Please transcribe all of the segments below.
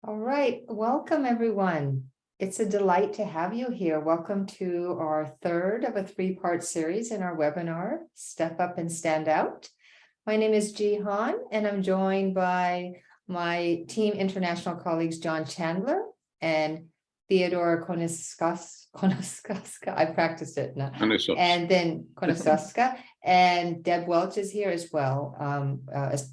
All right, welcome everyone. It's a delight to have you here. Welcome to our third of a three-part series in our webinar, Step Up and Stand Out. My name is Jihan, and I'm joined by my team international colleagues, John Chandler and Theodora Konoskaska. I practiced it now. And then Konoskaska and Deb Welch is here as well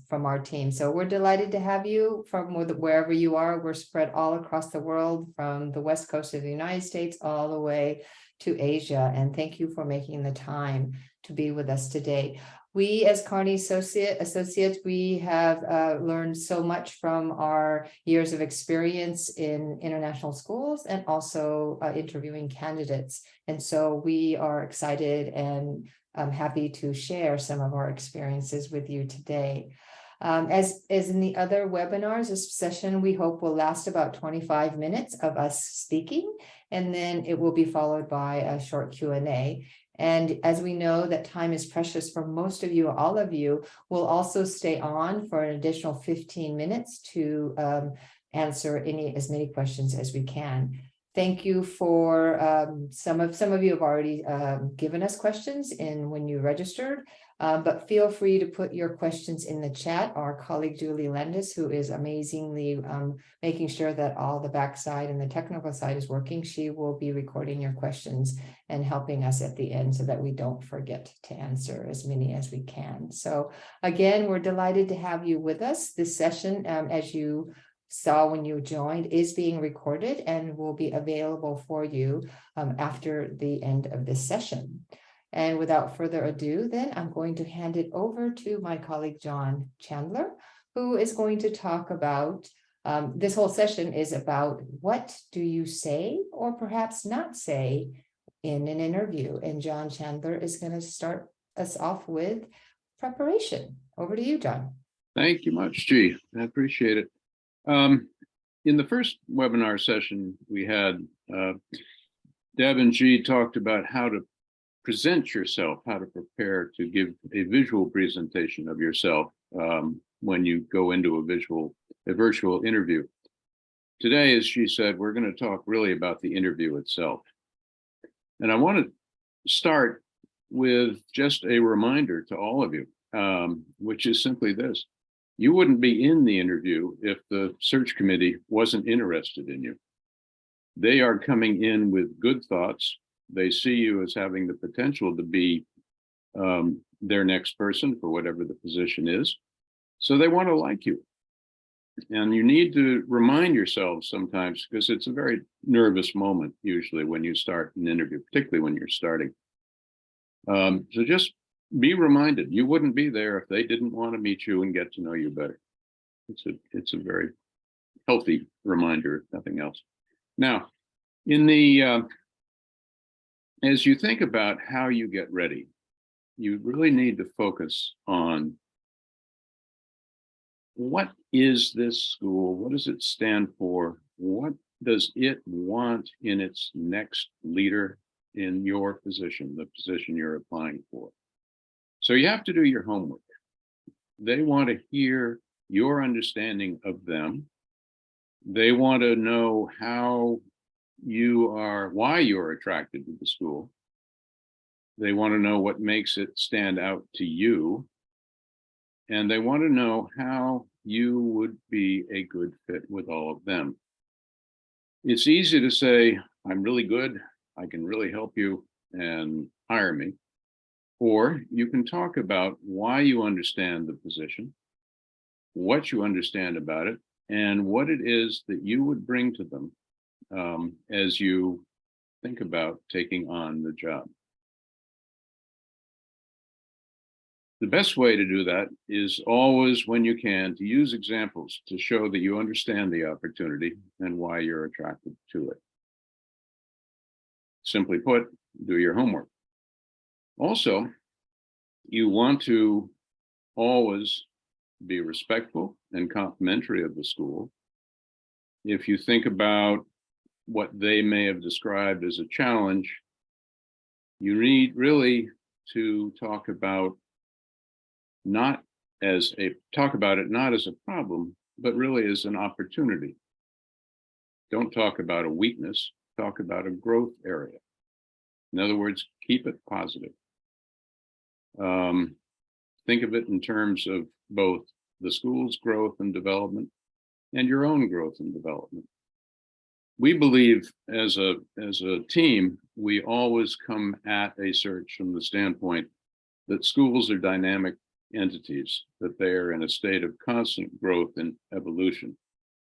from our team. So we're delighted to have you from wherever you are. We're spread all across the world, from the West Coast of the United States all the way to Asia. And thank you for making the time to be with us today. We, as Carney Associates, we have learned so much from our years of experience in international schools and also interviewing candidates. And so we are excited and happy to share some of our experiences with you today. As in the other webinars, this session we hope will last about 25 minutes of us speaking, and then it will be followed by a short Q&A. And as we know that time is precious for most of you, all of you, we'll also stay on for an additional 15 minutes to answer as many questions as we can. Thank you for some of you have already given us questions when you registered, but feel free to put your questions in the chat. Our colleague Julie Landis, who is amazingly making sure that all the backside and the technical side is working, she will be recording your questions and helping us at the end so that we don't forget to answer as many as we can. So again, we're delighted to have you with us. This session, as you saw when you joined, is being recorded and will be available for you after the end of this session. And without further ado, then I'm going to hand it over to my colleague, John Chandler, who is going to talk about, this whole session is about what do you say or perhaps not say in an interview. And John Chandler is going to start us off with preparation. Over to you, John. Thank you much, G. I appreciate it. In the first webinar session we had, Deb and G talked about how to present yourself, how to prepare to give a visual presentation of yourself when you go into a virtual interview. Today, as she said, we're going to talk really about the interview itself. And I want to start with just a reminder to all of you, which is simply this. You wouldn't be in the interview if the search committee wasn't interested in you. They are coming in with good thoughts. They see you as having the potential to be their next person for whatever the position is. So they want to like you. And you need to remind yourselves sometimes, because it's a very nervous moment usually when you start an interview, particularly when you're starting. So just be reminded, you wouldn't be there if they didn't want to meet you and get to know you better. It's a very healthy reminder, if nothing else. Now, as you think about how you get ready, you really need to focus on what is this school? What does it stand for? What does it want in its next leader in your position, the position you're applying for? So you have to do your homework. They want to hear your understanding of them. They want to know why you're attracted to the school. They want to know what makes it stand out to you. And they want to know how you would be a good fit with all of them. It's easy to say, I'm really good, I can really help you, and hire me. Or you can talk about why you understand the position, what you understand about it, and what it is that you would bring to them as you think about taking on the job. The best way to do that is always, when you can, to use examples to show that you understand the opportunity and why you're attracted to it. Simply put, do your homework. Also, you want to always be respectful and complimentary of the school. If you think about what they may have described as a challenge, you need really to talk about it not as a problem, but really as an opportunity. Don't talk about a weakness, talk about a growth area. In other words, keep it positive. Think of it in terms of both the school's growth and development and your own growth and development. We believe as a team, we always come at a search from the standpoint that schools are dynamic entities, that they are in a state of constant growth and evolution,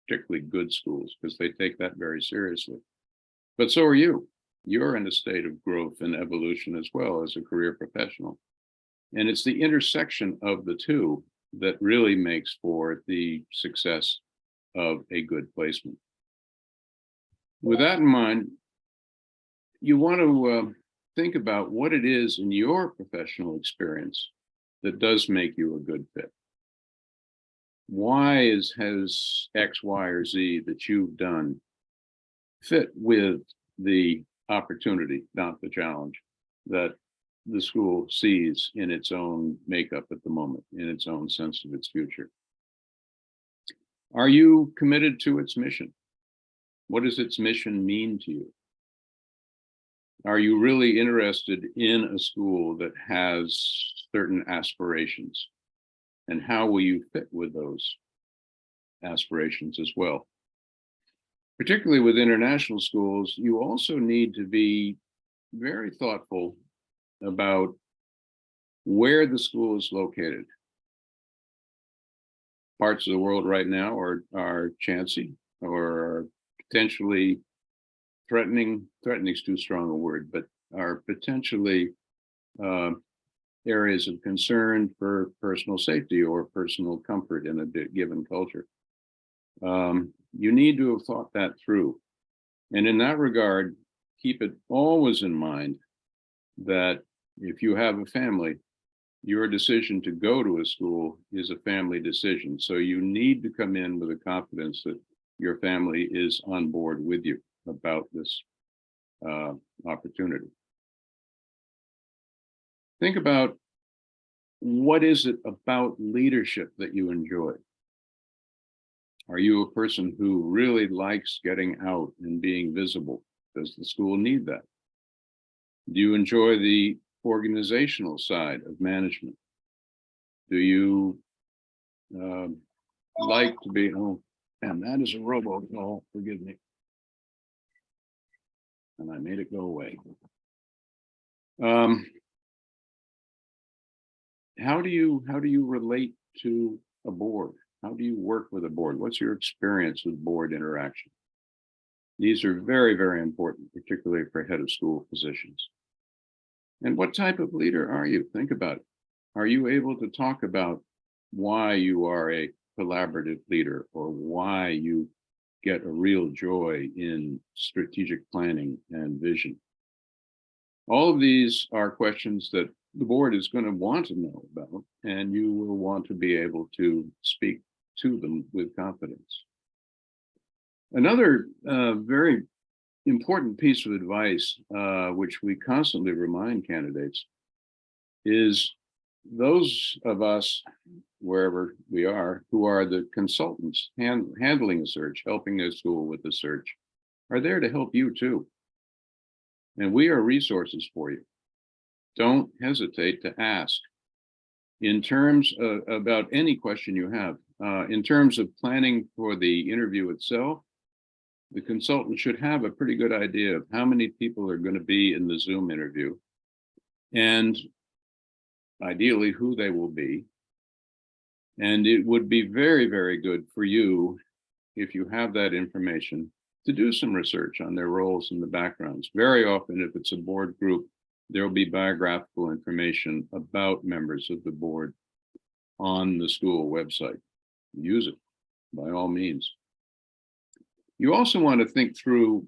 particularly good schools, because they take that very seriously. But so are you. You're in a state of growth and evolution as well as a career professional. And it's the intersection of the two that really makes for the success of a good placement. With that in mind, you want to think about what it is in your professional experience that does make you a good fit. Why has X, Y, or Z that you've done fit with the opportunity, not the challenge, that the school sees in its own makeup at the moment, in its own sense of its future? Are you committed to its mission? What does its mission mean to you? Are you really interested in a school that has certain aspirations? And how will you fit with those aspirations as well? Particularly with international schools, you also need to be very thoughtful about where the school is located. Parts of the world right now are chancy or are potentially threatening is too strong a word, but are potentially areas of concern for personal safety or personal comfort in a given culture. You need to have thought that through. And in that regard, keep it always in mind that if you have a family, your decision to go to a school is a family decision. So you need to come in with a confidence that your family is on board with you about this opportunity. Think about, what is it about leadership that you enjoy? Are you a person who really likes getting out and being visible? Does the school need that? Do you enjoy the organizational side of management? Do you like to be, oh, and that is a robocall, forgive me. And I made it go away. How do you relate to a board? How do you work with a board? What's your experience with board interaction? These are very, very important, particularly for head of school positions. And what type of leader are you? Think about it. Are you able to talk about why you are a collaborative leader or why you get a real joy in strategic planning and vision? All of these are questions that the board is going to want to know about, and you will want to be able to speak to them with confidence. Another very important piece of advice, which we constantly remind candidates, is those of us, wherever we are, who are the consultants handling a search, helping a school with the search, are there to help you too. And we are resources for you. Don't hesitate to ask. In terms of, about any question you have, in terms of planning for the interview itself, the consultant should have a pretty good idea of how many people are going to be in the Zoom interview, and ideally who they will be. And it would be very, very good for you, if you have that information, to do some research on their roles and the backgrounds. Very often, if it's a board group, there will be biographical information about members of the board on the school website. Use it by all means. You also want to think through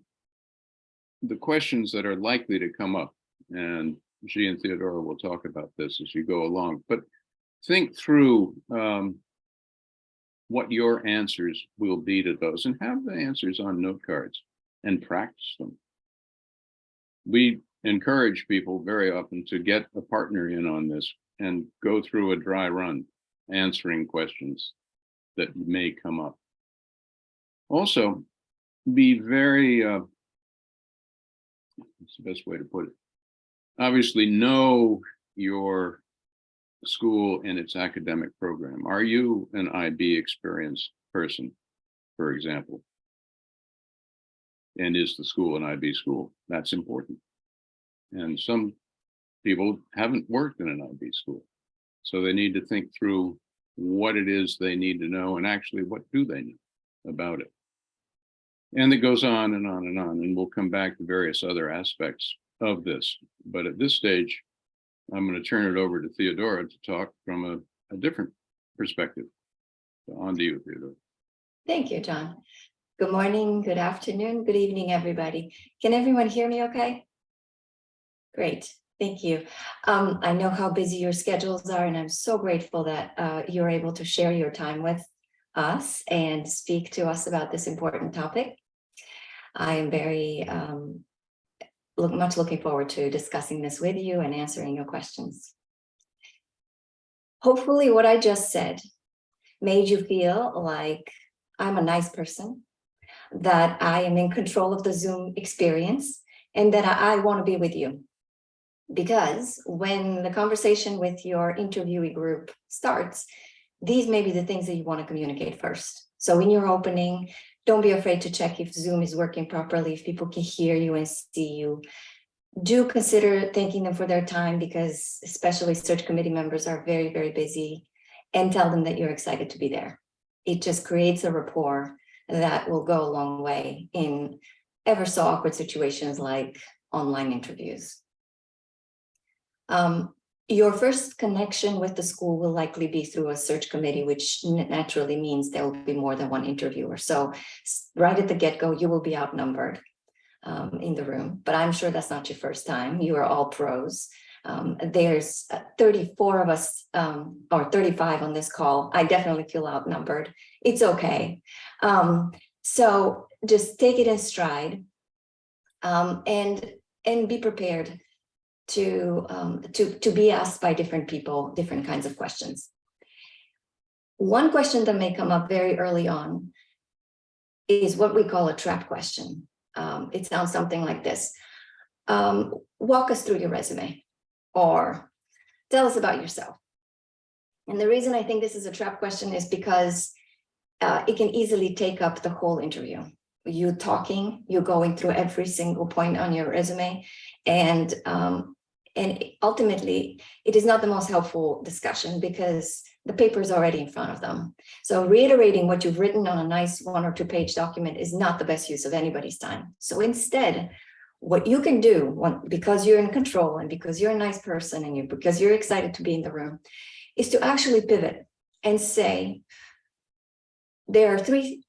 the questions that are likely to come up, and she and Theodora will talk about this as you go along, but think through what your answers will be to those, and have the answers on note cards and practice them. We encourage people very often to get a partner in on this and go through a dry run answering questions that may come up. Also, be very, what's the best way to put it? Obviously know your school and its academic program. Are you an IB experienced person, for example? And is the school an IB school? That's important. And some people haven't worked in an IB school, so they need to think through what it is they need to know and actually what do they know about it. And it goes on and on and on, and we'll come back to various other aspects of this. But at this stage, I'm going to turn it over to Theodora to talk from a different perspective. So on to you, Theodora. Thank you, John. Good morning, good afternoon, good evening, everybody. Can everyone hear me okay? Great, thank you. I know how busy your schedules are, and I'm so grateful that you're able to share your time with us and speak to us about this important topic. I am very much looking forward to discussing this with you and answering your questions. Hopefully what I just said made you feel like I'm a nice person, that I am in control of the Zoom experience, and that I want to be with you. Because when the conversation with your interviewee group starts, these may be the things that you want to communicate first. So in your opening, don't be afraid to check if Zoom is working properly, if people can hear you and see you. Do consider thanking them for their time, because especially search committee members are very, very busy, and tell them that you're excited to be there. It just creates a rapport that will go a long way in ever so awkward situations like online interviews. Your first connection with the school will likely be through a search committee, which naturally means there will be more than one interviewer. So right at the get-go, you will be outnumbered in the room, but I'm sure that's not your first time. You are all pros. There's 34 of us, or 35 on this call. I definitely feel outnumbered. It's okay. So just take it in stride, and be prepared to be asked by different people, different kinds of questions. One question that may come up very early on is what we call a trap question. It sounds something like this. Walk us through your resume, or tell us about yourself. And the reason I think this is a trap question is because it can easily take up the whole interview. You talking, you're going through every single point on your resume, and ultimately it is not the most helpful discussion because the paper is already in front of them. So reiterating what you've written on a nice 1 or 2 page document is not the best use of anybody's time. So instead, what you can do, because you're in control and because you're a nice person and because you're excited to be in the room, is to actually pivot and say, there are 3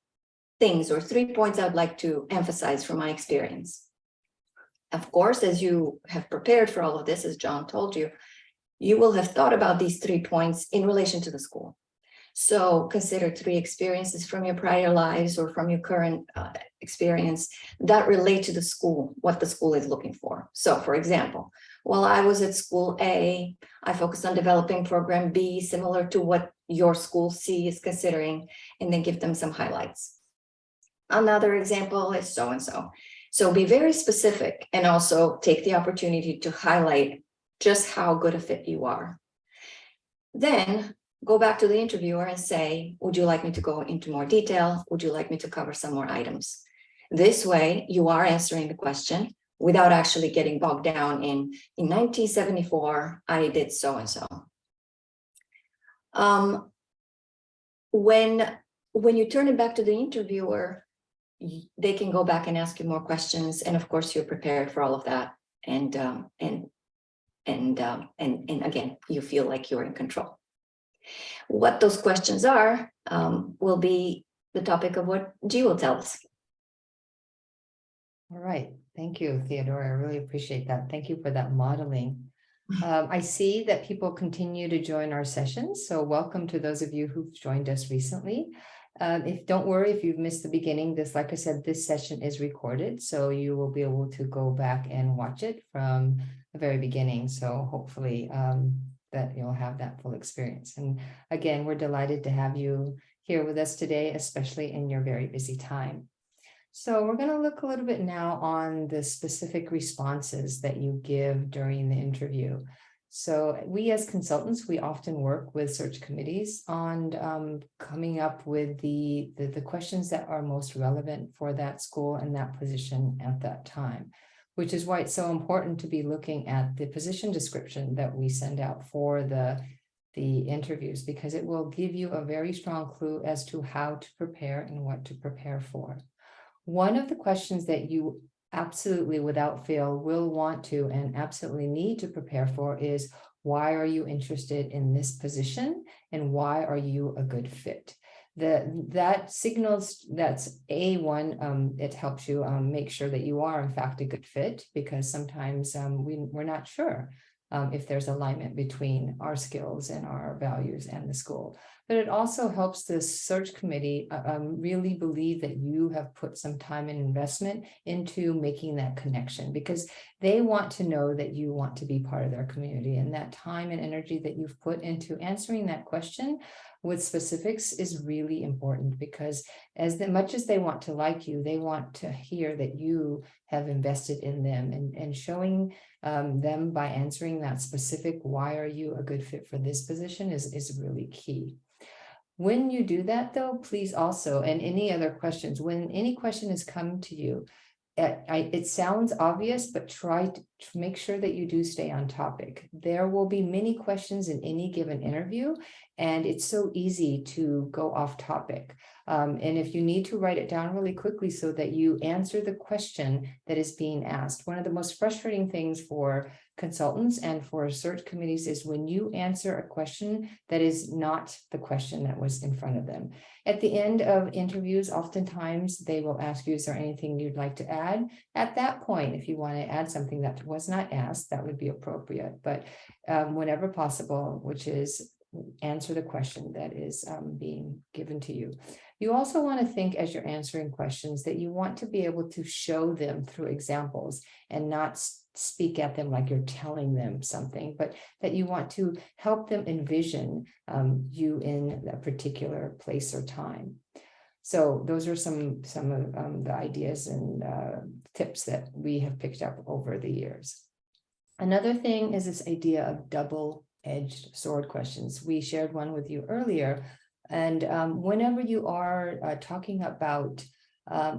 things or 3 points I'd like to emphasize from my experience. Of course, as you have prepared for all of this, as John told you, you will have thought about these 3 points in relation to the school. So consider 3 experiences from your prior lives or from your current experience that relate to the school, what the school is looking for. So for example, while I was at school A, I focused on developing program B, similar to what your school C is considering, and then give them some highlights. Another example is so-and-so. So be very specific, and also take the opportunity to highlight just how good a fit you are. Then go back to the interviewer and say, would you like me to go into more detail? Would you like me to cover some more items? This way, you are answering the question without actually getting bogged down in 1974, I did so-and-so. When you turn it back to the interviewer, they can go back and ask you more questions. And of course, you're prepared for all of that. And again, you feel like you're in control. What those questions are will be the topic of what G will tell us. All right. Thank you, Theodora. I really appreciate that. Thank you for that modeling. I see that people continue to join our sessions. So welcome to those of you who've joined us recently. Don't worry if you've missed the beginning. Like I said, this session is recorded, so you will be able to go back and watch it from the very beginning. So hopefully that you'll have that full experience. And again, we're delighted to have you here with us today, especially in your very busy time. So we're going to look a little bit now on the specific responses that you give during the interview. So we as consultants, we often work with search committees on coming up with the questions that are most relevant for that school and that position at that time, which is why it's so important to be looking at the position description that we send out for the interviews, because it will give you a very strong clue as to how to prepare and what to prepare for. One of the questions that you absolutely without fail will want to and absolutely need to prepare for is, why are you interested in this position and why are you a good fit? That signals, that's one, it helps you make sure that you are in fact a good fit, because sometimes we're not sure if there's alignment between our skills and our values and the school. But it also helps the search committee really believe that you have put some time and investment into making that connection, because they want to know that you want to be part of their community, and that time and energy that you've put into answering that question with specifics is really important, because as much as they want to like you, they want to hear that you have invested in them, and showing them by answering that specific, why are you a good fit for this position, is really key. When you do that, though, please also, and any other questions, when any question has come to you, it sounds obvious, but try to make sure that you do stay on topic. There will be many questions in any given interview, and it's so easy to go off topic. And if you need to, write it down really quickly so that you answer the question that is being asked. One of the most frustrating things for consultants and for search committees is when you answer a question that is not the question that was in front of them. At the end of interviews, oftentimes they will ask you, is there anything you'd like to add? At that point, if you want to add something that was not asked, that would be appropriate. But whenever possible, which is answer the question that is being given to you. You also want to think, as you're answering questions, that you want to be able to show them through examples and not speak at them like you're telling them something, but that you want to help them envision you in a particular place or time. So those are some of the ideas and tips that we have picked up over the years. Another thing is this idea of double-edged sword questions. We shared one with you earlier, and whenever you are talking about,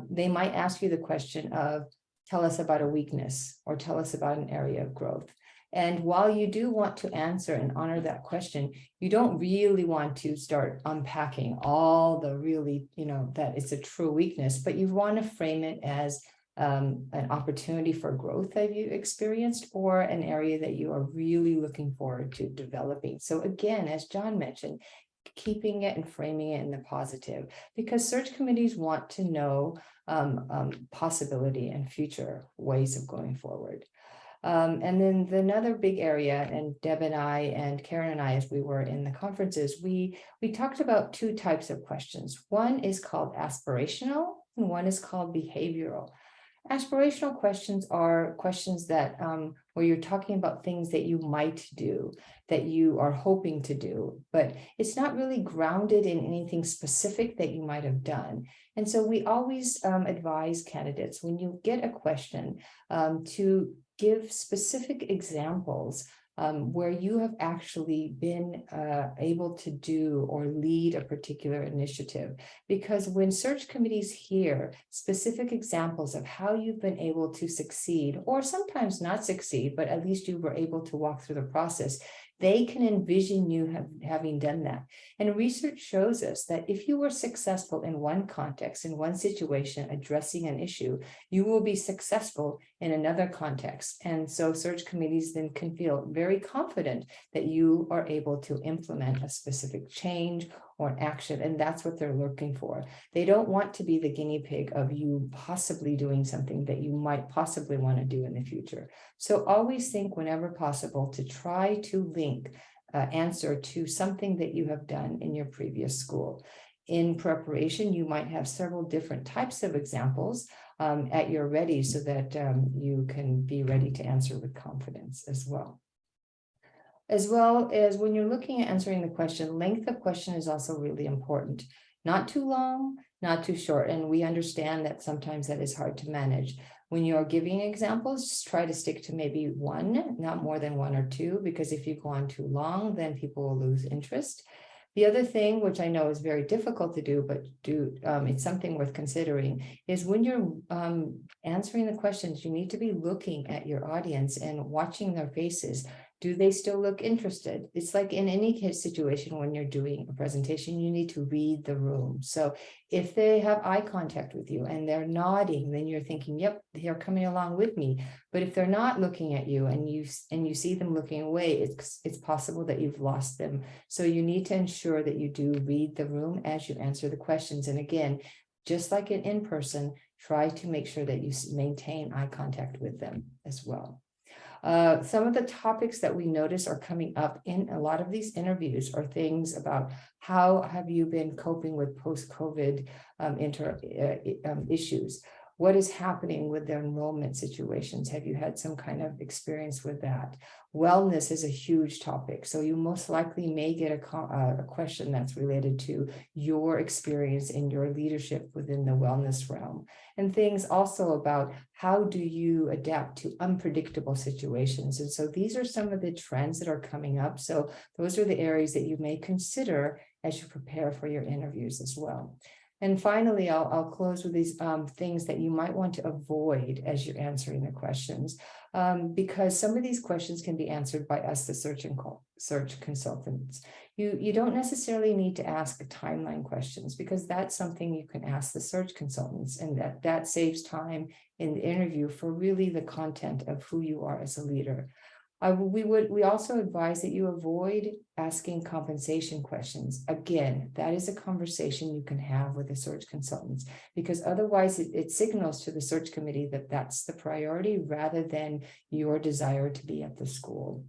they might ask you the question of, tell us about a weakness or tell us about an area of growth. And while you do want to answer and honor that question, you don't really want to start unpacking all the really, that it's a true weakness, but you want to frame it as an opportunity for growth that you experienced, or an area that you are really looking forward to developing. So again, as John mentioned, keeping it and framing it in the positive, because search committees want to know possibility and future ways of going forward. And then another big area, and Deb and I and Karen and I, as we were in the conferences, we talked about two types of questions. One is called aspirational and one is called behavioral. Aspirational questions are questions that where you're talking about things that you might do, that you are hoping to do, but it's not really grounded in anything specific that you might have done. And so we always advise candidates, when you get a question, to give specific examples where you have actually been able to do or lead a particular initiative. Because when search committees hear specific examples of how you've been able to succeed, or sometimes not succeed, but at least you were able to walk through the process, they can envision you having done that. And research shows us that if you were successful in one context, in one situation, addressing an issue, you will be successful in another context. And so search committees then can feel very confident that you are able to implement a specific change or an action, and that's what they're looking for. They don't want to be the guinea pig of you possibly doing something that you might possibly want to do in the future. So always think, whenever possible, to try to link answer to something that you have done in your previous school. In preparation, you might have several different types of examples at your ready, so that you can be ready to answer with confidence as well. As well as when you're looking at answering the question, length of question is also really important. Not too long, not too short. And we understand that sometimes that is hard to manage. When you're giving examples, just try to stick to maybe one, not more than one or two, because if you go on too long, then people will lose interest. The other thing, which I know is very difficult to do, but it's something worth considering, is when you're answering the questions, you need to be looking at your audience and watching their faces. Do they still look interested? It's like in any case situation when you're doing a presentation, you need to read the room. So if they have eye contact with you and they're nodding, then you're thinking, yep, they're coming along with me. But if they're not looking at you and you see them looking away, it's possible that you've lost them. So you need to ensure that you do read the room as you answer the questions. And again, just like in person, try to make sure that you maintain eye contact with them as well. Some of the topics that we notice are coming up in a lot of these interviews are things about how have you been coping with post-COVID issues? What is happening with their enrollment situations? Have you had some kind of experience with that? Wellness is a huge topic. So you most likely may get a question that's related to your experience in your leadership within the wellness realm. And things also about how do you adapt to unpredictable situations. And so these are some of the trends that are coming up. So those are the areas that you may consider as you prepare for your interviews as well. And finally, I'll close with these things that you might want to avoid as you're answering the questions, because some of these questions can be answered by us, the search consultants. You don't necessarily need to ask timeline questions, because that's something you can ask the search consultants, and that saves time in the interview for really the content of who you are as a leader. We also advise that you avoid asking compensation questions. Again, that is a conversation you can have with the search consultants, because otherwise it signals to the search committee that that's the priority rather than your desire to be at the school.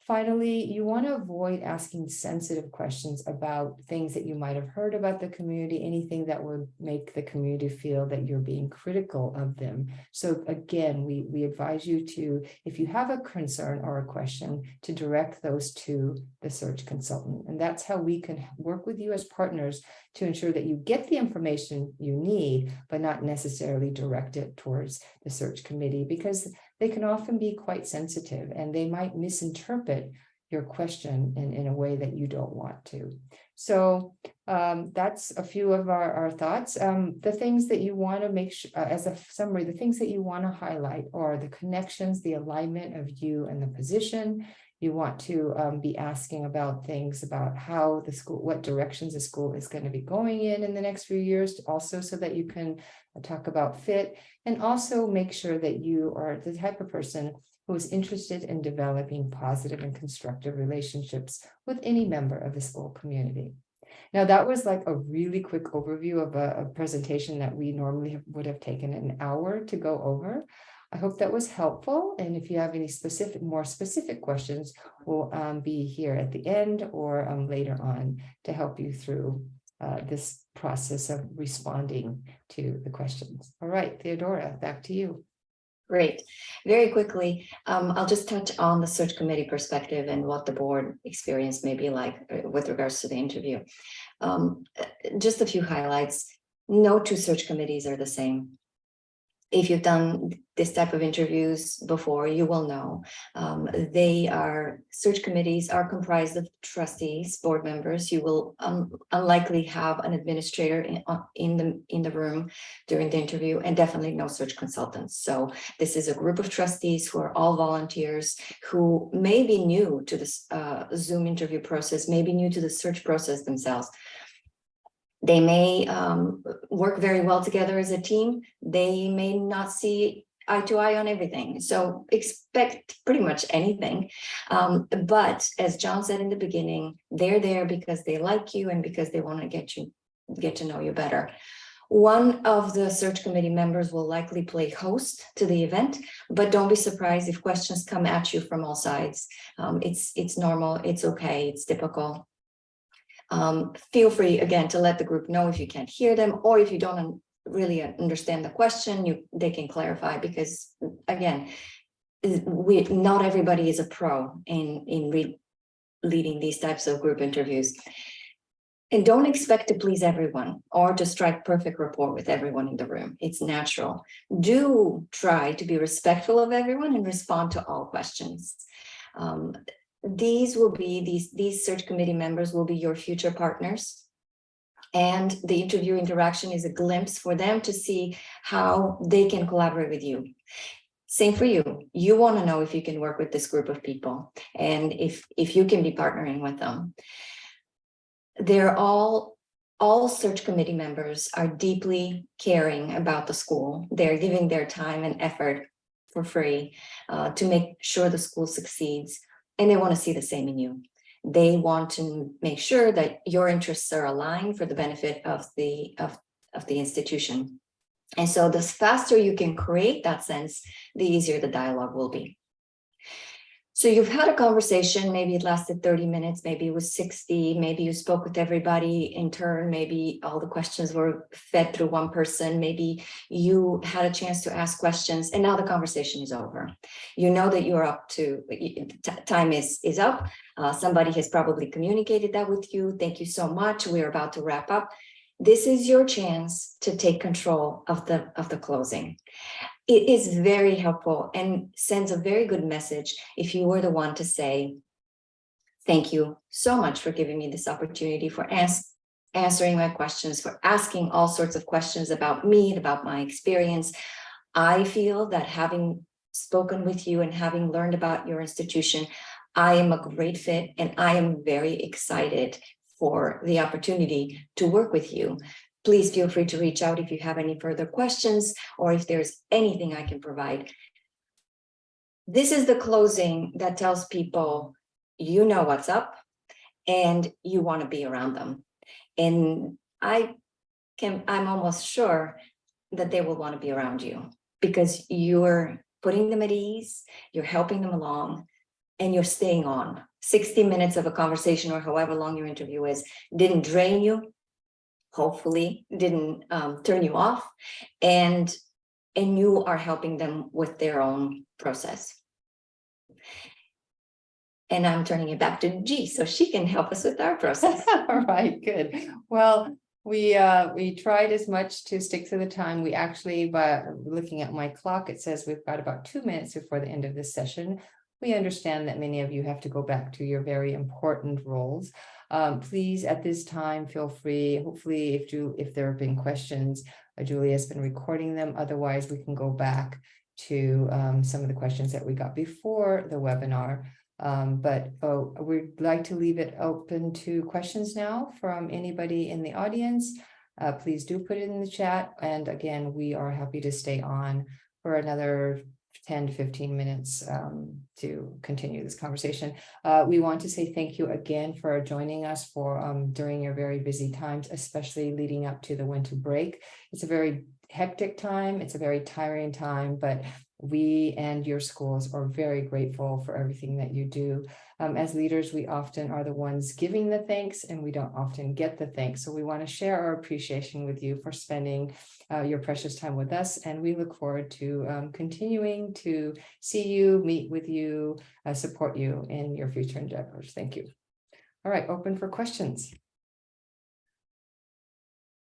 Finally, you want to avoid asking sensitive questions about things that you might have heard about the community, anything that would make the community feel that you're being critical of them. So again, we advise you to, if you have a concern or a question, to direct those to the search consultant. And that's how we can work with you as partners to ensure that you get the information you need, but not necessarily direct it towards the search committee, because they can often be quite sensitive and they might misinterpret your question in a way that you don't want to. So that's a few of our thoughts. The things that you want to make sure, as a summary, the things that you want to highlight are the connections, the alignment of you and the position. You want to be asking about things about how the school, what directions the school is going to be going in the next few years, also so that you can talk about fit, and also make sure that you are the type of person who is interested in developing positive and constructive relationships with any member of the school community. Now, that was like a really quick overview of a presentation that we normally would have taken an hour to go over. I hope that was helpful. And if you have any more specific questions, we'll be here at the end or later on to help you through this process of responding to the questions. All right, Theodora, back to you. Great. Very quickly, I'll just touch on the search committee perspective and what the board experience may be like with regards to the interview. Just a few highlights. No two search committees are the same. If you've done this type of interviews before, you will know. Search committees are comprised of trustees, board members. You will unlikely have an administrator in the room during the interview, and definitely no search consultants. So this is a group of trustees who are all volunteers, who may be new to this Zoom interview process, may be new to the search process themselves. They may work very well together as a team. They may not see eye to eye on everything. So expect pretty much anything. But as John said in the beginning, they're there because they like you and because they want to get to know you better. One of the search committee members will likely play host to the event, but don't be surprised if questions come at you from all sides. It's normal, it's okay, it's typical. Feel free again to let the group know if you can't hear them, or if you don't really understand the question, they can clarify, because again, not everybody is a pro in leading these types of group interviews. And don't expect to please everyone or to strike perfect rapport with everyone in the room. It's natural. Do try to be respectful of everyone and respond to all questions. These search committee members will be your future partners. And the interview interaction is a glimpse for them to see how they can collaborate with you. Same for you. You want to know if you can work with this group of people and if you can be partnering with them. They're all search committee members are deeply caring about the school. They're giving their time and effort for free to make sure the school succeeds. And they want to see the same in you. They want to make sure that your interests are aligned for the benefit of the institution. And so the faster you can create that sense, the easier the dialogue will be. So you've had a conversation, maybe it lasted 30 minutes, maybe it was 60, maybe you spoke with everybody in turn, maybe all the questions were fed through one person, maybe you had a chance to ask questions, and now the conversation is over. You know that you're up to, time is up. Somebody has probably communicated that with you. Thank you so much. We're about to wrap up. This is your chance to take control of the closing. It is very helpful and sends a very good message if you were the one to say, thank you so much for giving me this opportunity, for answering my questions, for asking all sorts of questions about me, about my experience. I feel that having spoken with you and having learned about your institution, I am a great fit and I am very excited for the opportunity to work with you. Please feel free to reach out if you have any further questions or if there's anything I can provide. This is the closing that tells people you know what's up and you want to be around them. And I'm almost sure that they will want to be around you because you're putting them at ease, you're helping them along, and you're staying on. 60 minutes of a conversation or however long your interview is didn't drain you. Hopefully didn't turn you off, and you are helping them with their own process. And I'm turning it back to G so she can help us with our process. All right, good. Well, we tried as much to stick to the time. We actually, by looking at my clock, it says we've got about 2 minutes before the end of this session. We understand that many of you have to go back to your very important roles. Please, at this time, feel free. Hopefully, if there have been questions, Julia has been recording them. Otherwise, we can go back to some of the questions that we got before the webinar. But we'd like to leave it open to questions now from anybody in the audience. Please do put it in the chat. And again, we are happy to stay on for another 10 to 15 minutes to continue this conversation. We want to say thank you again for joining us for during your very busy times, especially leading up to the winter break. It's a very hectic time. It's a very tiring time, but we and your schools are very grateful for everything that you do. As leaders, we often are the ones giving the thanks and we don't often get the thanks. So we want to share our appreciation with you for spending your precious time with us. And we look forward to continuing to see you, meet with you, support you in your future endeavors. Thank you. All right, open for questions.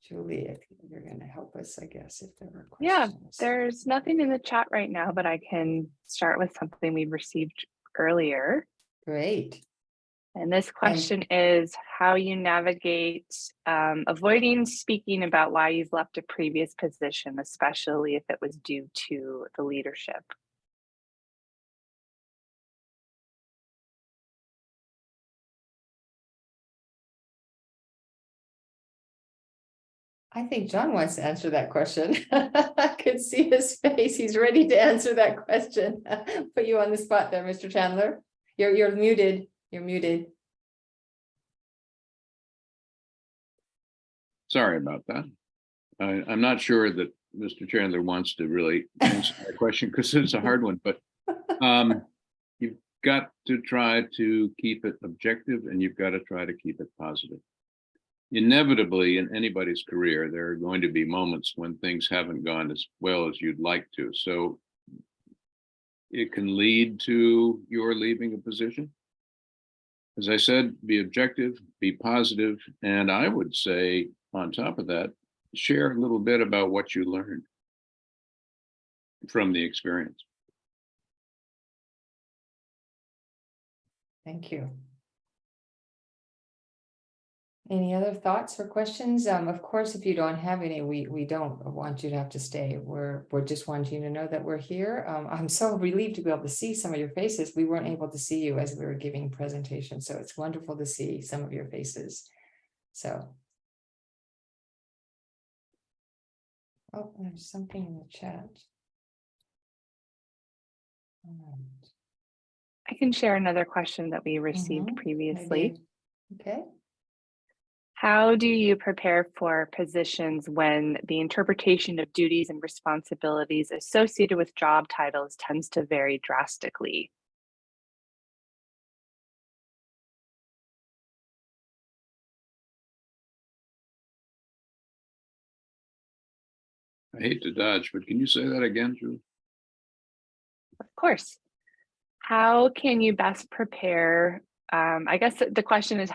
Julie, I think you're going to help us, I guess, if there are questions. Yeah, there's nothing in the chat right now, but I can start with something we received earlier. Great. And this question is how you navigate avoiding speaking about why you've left a previous position, especially if it was due to the leadership. I think John wants to answer that question. I could see his face. He's ready to answer that question. Put you on the spot there, Mr. Chandler. You're muted. You're muted. Sorry about that. I'm not sure that Mr. Chandler wants to really answer that question because it's a hard one, but you've got to try to keep it objective and you've got to try to keep it positive. Inevitably, in anybody's career, there are going to be moments when things haven't gone as well as you'd like to. So it can lead to your leaving a position. As I said, be objective, be positive, and I would say on top of that, share a little bit about what you learned from the experience. Thank you. Any other thoughts or questions? Of course, if you don't have any, we don't want you to have to stay. We're just wanting you to know that we're here. I'm so relieved to be able to see some of your faces. We weren't able to see you as we were giving presentations, so it's wonderful to see some of your faces. So, oh, there's something in the chat. I can share another question that we received previously. Maybe. Okay. How do you prepare for positions when the interpretation of duties and responsibilities associated with job titles tends to vary drastically? I hate to dodge, but can you say that again, Julie? Of course. How can you best prepare? I guess the question is,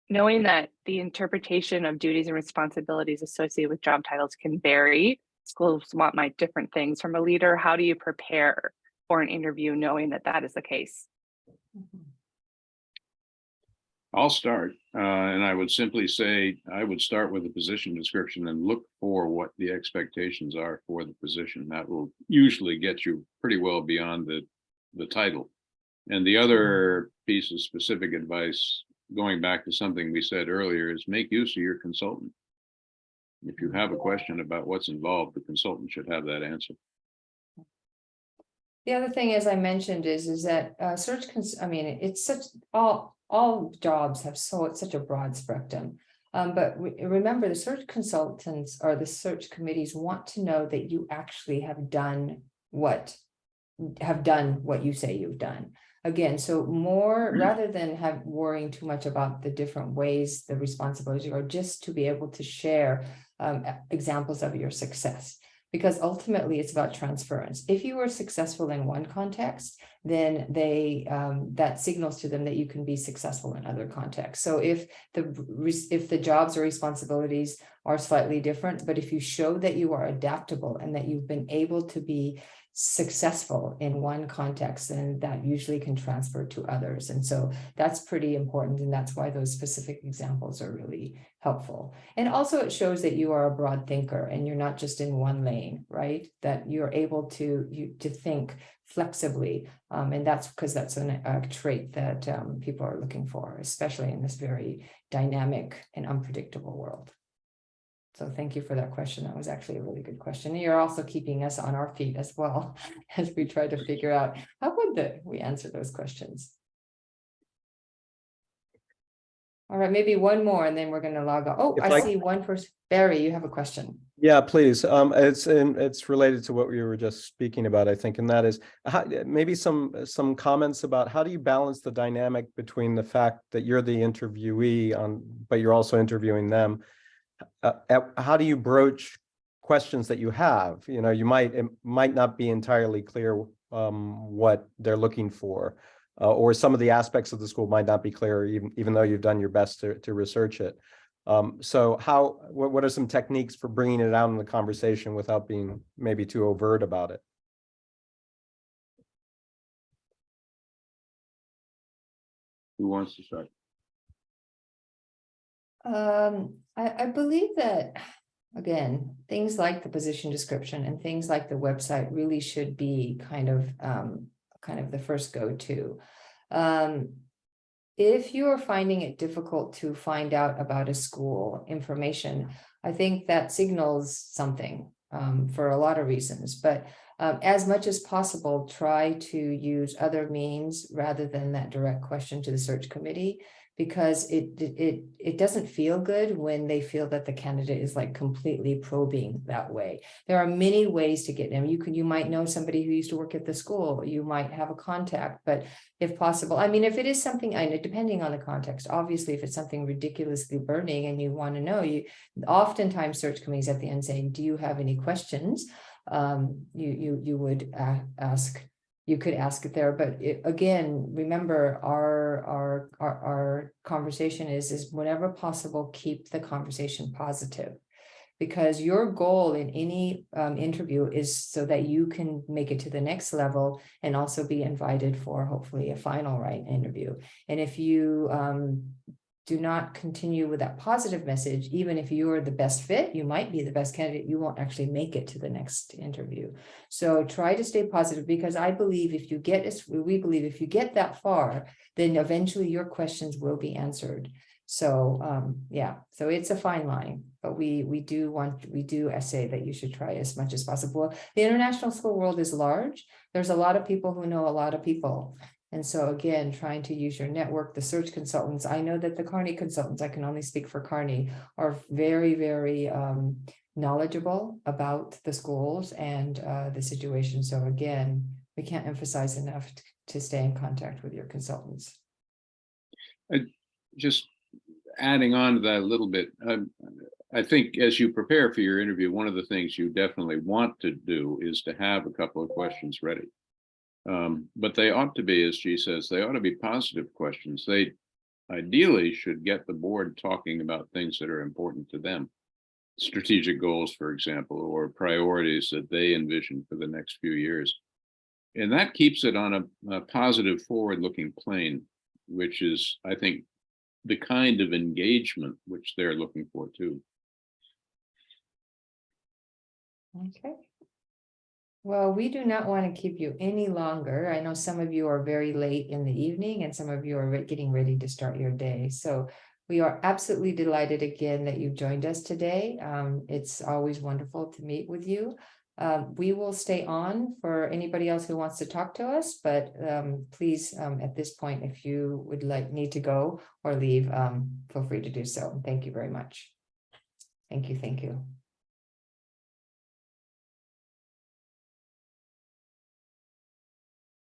knowing that the interpretation of duties and responsibilities associated with job titles can vary, schools want my different things from a leader. How do you prepare for an interview knowing that that is the case? I'll start, and I would simply say I would start with the position description and look for what the expectations are for the position. That will usually get you pretty well beyond the title. And the other piece of specific advice, going back to something we said earlier, is make use of your consultant. If you have a question about what's involved, the consultant should have that answer. The other thing, as I mentioned, is that I mean, it's such all jobs have such a broad spectrum. But remember, the search consultants or the search committees want to know that you actually have done what you say you've done. Again, so more rather than worrying too much about the different ways the responsibilities are, just to be able to share examples of your success. Because ultimately it's about transference. If you were successful in one context, then that signals to them that you can be successful in other contexts. So if the jobs or responsibilities are slightly different, but if you show that you are adaptable and that you've been able to be successful in one context, then that usually can transfer to others. And so that's pretty important. And that's why those specific examples are really helpful. And also it shows that you are a broad thinker and you're not just in one lane, right? That you're able to think flexibly. And that's because that's a trait that people are looking for, especially in this very dynamic and unpredictable world. So thank you for that question. That was actually a really good question. And you're also keeping us on our feet as well as we try to figure out how would we answer those questions. All right, maybe one more and then we're going to log off. Oh, I see one person. Barry, you have a question. Yeah, please. It's related to what we were just speaking about, I think, and that is maybe some comments about how do you balance the dynamic between the fact that you're the interviewee but you're also interviewing them. How do you broach questions that you have? You know, it might not be entirely clear what they're looking for, or some of the aspects of the school might not be clear, even though you've done your best to research it. So what are some techniques for bringing it out in the conversation without being maybe too overt about it? Who wants to start? I believe that, again, things like the position description and things like the website really should be kind of the first go-to. If you are finding it difficult to find out about a school information, I think that signals something for a lot of reasons. But as much as possible, try to use other means rather than that direct question to the search committee, because it doesn't feel good when they feel that the candidate is like completely probing that way. There are many ways to get them. You might know somebody who used to work at the school, you might have a contact, but if possible, I mean, if it is something, I know, depending on the context, obviously, if it's something ridiculously burning and you want to know, oftentimes search committees at the end saying, do you have any questions? You would ask you could ask it there, but again, remember our conversation is whenever possible, keep the conversation positive. Because your goal in any interview is so that you can make it to the next level and also be invited for hopefully a final interview. And if you do not continue with that positive message, even if you are the best fit, you might be the best candidate, you won't actually make it to the next interview. So try to stay positive, because I believe we believe if you get that far, then eventually your questions will be answered. So yeah, so it's a fine line, but we do say that you should try as much as possible. The international school world is large. There's a lot of people who know a lot of people. And so again, trying to use your network, the search consultants. I know that the Carney consultants, I can only speak for Carney, are very, very knowledgeable about the schools and the situation. So again, we can't emphasize enough to stay in contact with your consultants. Just adding on to that a little bit, I think as you prepare for your interview, one of the things you definitely want to do is to have a couple of questions ready. But they ought to be, as G says, they ought to be positive questions. They ideally should get the board talking about things that are important to them. Strategic goals, for example, or priorities that they envision for the next few years. And that keeps it on a positive forward-looking plane, which is, I think, the kind of engagement which they're looking for too. Okay. Well, we do not want to keep you any longer. I know some of you are very late in the evening and some of you are getting ready to start your day. So we are absolutely delighted again that you've joined us today. It's always wonderful to meet with you. We will stay on for anybody else who wants to talk to us, but please, at this point, if you would need to go or leave, feel free to do so. Thank you very much. Thank you.